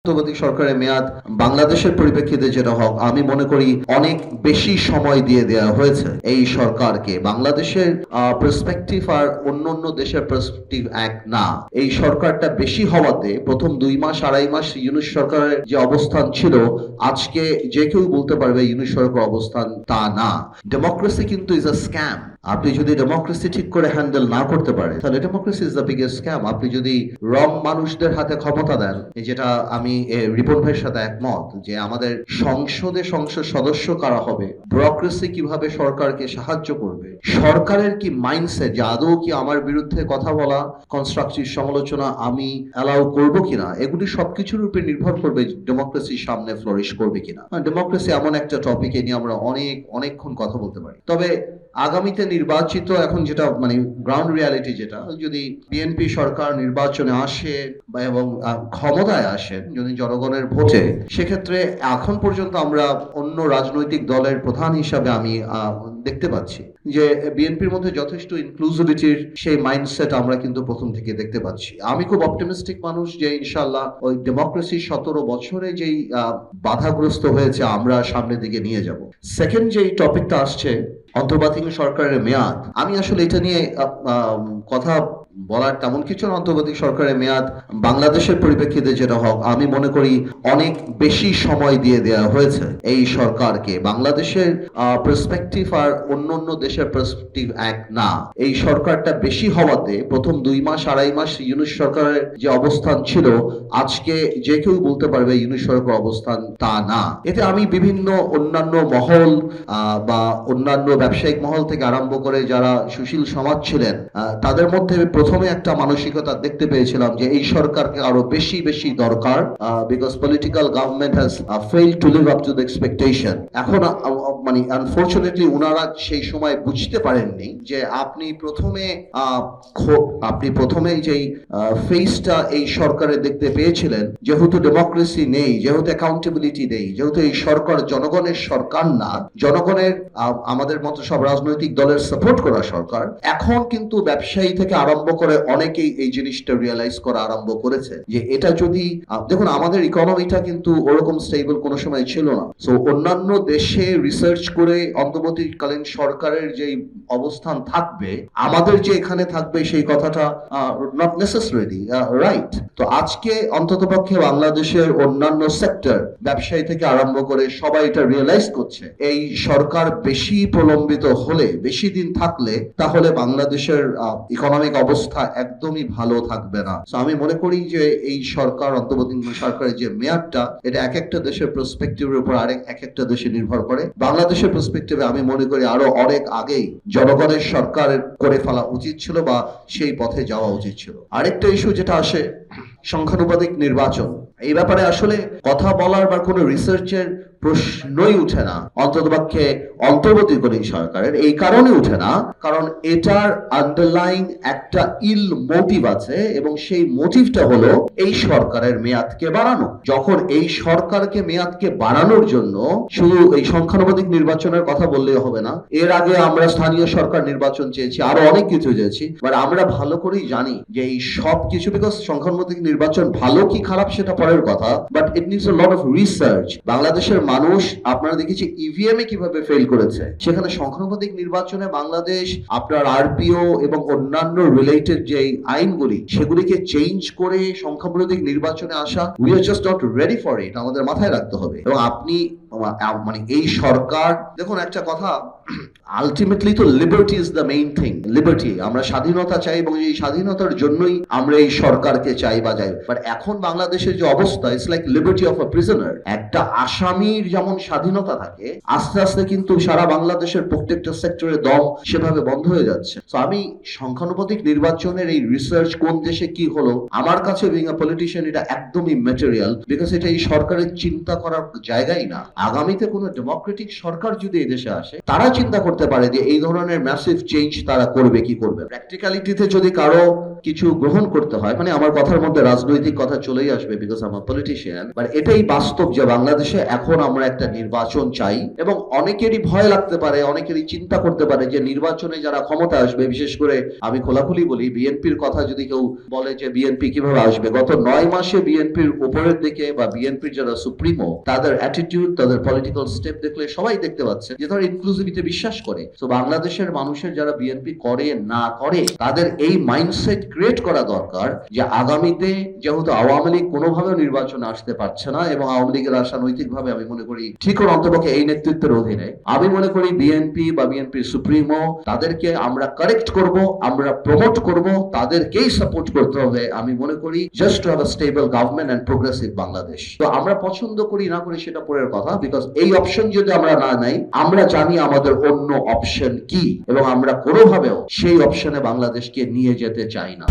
অন্তর্বর্তী সরকারের মেয়াদ বাংলাদেশের পরিপ্রেক্ষিতে যেটা হোক, আমি মনে করি অনেক বেশি সময় দিয়ে দেওয়া হয়েছে এই সরকারকে। বাংলাদেশের পার্সপেক্টিভ আর অন্য দেশের পার্সপেক্টিভ এক না। এই সরকারটা বেশি হওয়াতে প্রথম 2 মাস 2.5 মাস ইউনূস সরকারের যে অবস্থান ছিল, আজকে যে কেউ বলতে পারবে ইউনূস সরকার অবস্থান তা না। ডেমোক্রেসি কিন্তু ইজ আ স্ক্যাম। আপনি যদি ডেমোক্রেসি ঠিক করে হ্যান্ডেল না করতে পারে, তাহলে democracy is the biggest scam. আপনি যদি রং মানুষদের হাতে ক্ষমতা দেন, যেটা আমি রিপন ভাইয়ের সাথে একমত, যে আমাদের সংসদ সদস্য কারা হবে, ব্যুরোক্রেসি কিভাবে সরকারকে সাহায্য করবে, সরকারের কি মাইন্ডসেট, যে আদৌ কি আমার বিরুদ্ধে কথা বলা, কনস্ট্রাকটিভ সমালোচনা আমি অ্যালাউ করব কিনা, এগুলি সবকিছুর উপর নির্ভর করবে ডেমোক্রেসির সামনে ফ্লোরিশ করবে কিনা। ডেমোক্রেসি এমন একটা টপিকে নিয়ে আমরা অনেকক্ষণ কথা বলতে পারি। তবে আগামীতে নির্বাচিত, এখন যেটা মানে গ্রাউন্ড রিয়ালিটি, যেটা যদি বিএনপি সরকার নির্বাচনে আসে এবং ক্ষমতায় আসেন যদি জনগণের ভোটে, সেক্ষেত্রে এখন পর্যন্ত আমরা অন্য রাজনৈতিক দলের প্রধান হিসাবে আমি দেখতে পাচ্ছি যে বিএনপির মধ্যে যথেষ্ট ইনক্লুসিভিটির সেই মাইন্ডসেট আমরা কিন্তু প্রথম থেকে দেখতে পাচ্ছি। আমি খুব অপটিমিস্টিক মানুষ যে ইনশাআল্লাহ ওই ডেমোক্রেসি 17 বছরে যেই বাধাগ্রস্ত হয়েছে আমরা সামনের দিকে নিয়ে যাব। সেকেন্ড যেই টপিকটা আসছে, অন্তর্বর্তী সরকারের মেয়াদ, আমি আসলে এটা নিয়ে কথা বলার তেমন কিছু না। অন্তর্বর্তী সরকারের মেয়াদ বাংলাদেশের পরিপ্রেক্ষিতে যেটা হোক, আমি মনে করি অনেক বেশি সময় দিয়ে দেওয়া হয়েছে এই সরকারকে। বাংলাদেশের পার্সপেক্টিভ আর অন্য দেশের পার্সপেক্টিভ এক না। এই সরকারটা বেশি হওয়াতে প্রথম 2 মাস 2.5 মাস ইউনূস সরকারের যে অবস্থান ছিল, আজকে যে কেউ বলতে পারবে ইউনূস সরকার অবস্থান তা না। এতে আমি বিভিন্ন অন্যান্য মহল বা অন্যান্য ব্যবসায়িক মহল থেকে আরম্ভ করে যারা সুশীল সমাজ ছিলেন, তাদের মধ্যে প্রথমে একটা মানসিকতা দেখতে পেয়েছিলাম যে এই সরকারকে আরো বেশি দরকার, because political government has failed to live up to the expectation. এখন মানে আনফরচুনেটলি ওনারা সেই সময় বুঝতে পারেননি যে আপনি প্রথমে যেই ফেসটা এই সরকারে দেখতে পেয়েছিলেন, যেহেতু ডেমোক্রেসি নেই, যেহেতু অ্যাকাউন্টেবিলিটি নেই, যেহেতু এই সরকার জনগণের সরকার না, জনগণের আমাদের মতো সব রাজনৈতিক দলের সাপোর্ট করা সরকার, এখন কিন্তু ব্যবসায়ী থেকে আরম্ভ করে অনেকেই এই জিনিসটা রিয়েলাইজ করা আরম্ভ করেছে যে এটা যদি দেখুন, আমাদের ইকোনমিটা কিন্তু ওরকম স্টেবল কোনো সময় ছিল না। সো অন্যান্য দেশে রিসার্চ করে অন্তর্বর্তীকালীন সরকারের যে অবস্থান থাকবে, আমাদের যে এখানে থাকবে সেই কথাটা নট নেসেসারিলি রাইট। তো আজকে অন্ততপক্ষে বাংলাদেশের অন্যান্য সেক্টর, ব্যবসায়ী থেকে আরম্ভ করে সবাই এটা রিয়েলাইজ করছে, এই সরকার বেশি প্রলম্বিত হলে, বেশি দিন থাকলে, তাহলে বাংলাদেশের ইকোনমিক অবস্থা একদমই ভালো থাকবে না। সো আমি মনে করি যে এই সরকার, অন্তর্বর্তী সরকারের যে মেয়াদটা, এটা এক একটা দেশের পার্সপেক্টিভের উপর এক একটা দেশে নির্ভর করে। বাংলাদেশের পার্সপেক্টিভে আমি মনে করি আরো অনেক আগেই জনগণের সরকার করে ফেলা উচিত ছিল বা সেই পথে যাওয়া উচিত ছিল। আরেকটা ইস্যু যেটা আসে, সংখ্যানুপাতিক নির্বাচন, এই ব্যাপারে আসলে কথা বলার বা কোনো রিসার্চের প্রশ্নই উঠে না অন্ততপক্ষে অন্তর্বর্তীকালীন সরকারের। এই কারণে উঠে না কারণ এটার আন্ডারলাইং একটা ইল মোটিভ আছে, এবং সেই মোটিভটা হলো এই সরকারের মেয়াদকে বাড়ানো। যখন এই সরকারকে মেয়াদকে বাড়ানোর জন্য শুধু এই সংখ্যানুপাতিক নির্বাচনের কথা বললেই হবে না, এর আগে আমরা স্থানীয় সরকার নির্বাচন চেয়েছি, আরো অনেক কিছু চেয়েছি, বাট আমরা ভালো করেই জানি যে এই সব কিছু, বিকজ সংখ্যানুপাতিক নির্বাচন ভালো কি খারাপ সেটা পরের কথা, but it needs a lot of research. বাংলাদেশের মানুষ আপনারা দেখেছি ইভিএম এ কিভাবে ফেল করেছে, সেখানে সংখ্যানুপাতিক নির্বাচনে বাংলাদেশ আপনার আরপিও এবং অন্যান্য রিলেটেড যে আইনগুলি, সেগুলিকে চেঞ্জ করে সংখ্যানুপাতিক নির্বাচনে আসা, we are just not ready for it, আমাদের মাথায় রাখতে হবে। এবং আপনি মানে এই সরকার, দেখুন একটা কথা, আলটিমেটলি তো liberty is the main thing. Liberty, আমরা স্বাধীনতা চাই এবং এই স্বাধীনতার জন্যই আমরা এই সরকারকে চাই বা যাই। বাট এখন বাংলাদেশের যে অবস্থা, it's like liberty of a prisoner. একটা আসামির যেমন স্বাধীনতা থাকে, আস্তে আস্তে কিন্তু সারা বাংলাদেশের প্রত্যেকটা সেক্টরে দম সেভাবে বন্ধ হয়ে যাচ্ছে। তো আমি সংখ্যানুপাতিক নির্বাচনের এই রিসার্চ কোন দেশে কি হলো, আমার কাছে বিং আ পলিটিশিয়ান এটা একদমই ম্যাটেরিয়াল, বিকজ এটা এই সরকারের চিন্তা করার জায়গাই না। আগামীতে কোনো ডেমোক্রেটিক সরকার যদি এই দেশে আসে, তারা চিন্তা করতে করতে পারে যে এই ধরনের ম্যাসিভ চেঞ্জ তারা করবে কি করবে। প্র্যাকটিক্যালিটিতে যদি কারো কিছু গ্রহণ করতে হয়, মানে আমার কথার মধ্যে রাজনৈতিক কথা চলেই আসবে because I am a politician, but এটাই বাস্তব যে বাংলাদেশে এখন আমরা একটা নির্বাচন চাই। এবং অনেকেরই ভয় লাগতে পারে, অনেকেরই চিন্তা করতে পারে যে নির্বাচনে যারা ক্ষমতা আসবে, বিশেষ করে আমি খোলাখুলি বলি, বিএনপির কথা যদি কেউ বলে যে বিএনপি কিভাবে আসবে, গত 9 মাসে বিএনপির উপরের দিকে বা বিএনপির যারা সুপ্রিমো তাদের অ্যাটিটিউড, তাদের পলিটিক্যাল স্টেপ দেখলে সবাই দেখতে পাচ্ছে যে তারা ইনক্লুসিভিটি বিশ্বাস করে। তো বাংলাদেশের মানুষের যারা বিএনপি করে না করে তাদের এই মাইন্ডসেট ক্রিয়েট করা দরকার যে আগামীতে যেহেতু আওয়ামী লীগ কোনোভাবেও নির্বাচনে আসতে পারছে না এবং আওয়ামী লীগের আশা নৈতিকভাবে আমি মনে করি ঠিক অন্তপক্ষে এই নেতৃত্বের অধীনে, আমি মনে করি বিএনপি বা বিএনপির সুপ্রিমো তাদেরকে আমরা কারেক্ট করব, আমরা প্রমোট করব, তাদেরকেই সাপোর্ট করতে হবে। আমি মনে করি just to have a stable government and progressive Bangladesh. তো আমরা পছন্দ করি না করি সেটা পরের কথা, বিকজ এই অপশন যদি আমরা না নেই, আমরা জানি আমাদের অন্য অপশন কি এবং আমরা কোনোভাবেও সেই অপশনে বাংলাদেশকে নিয়ে যেতে চাই না।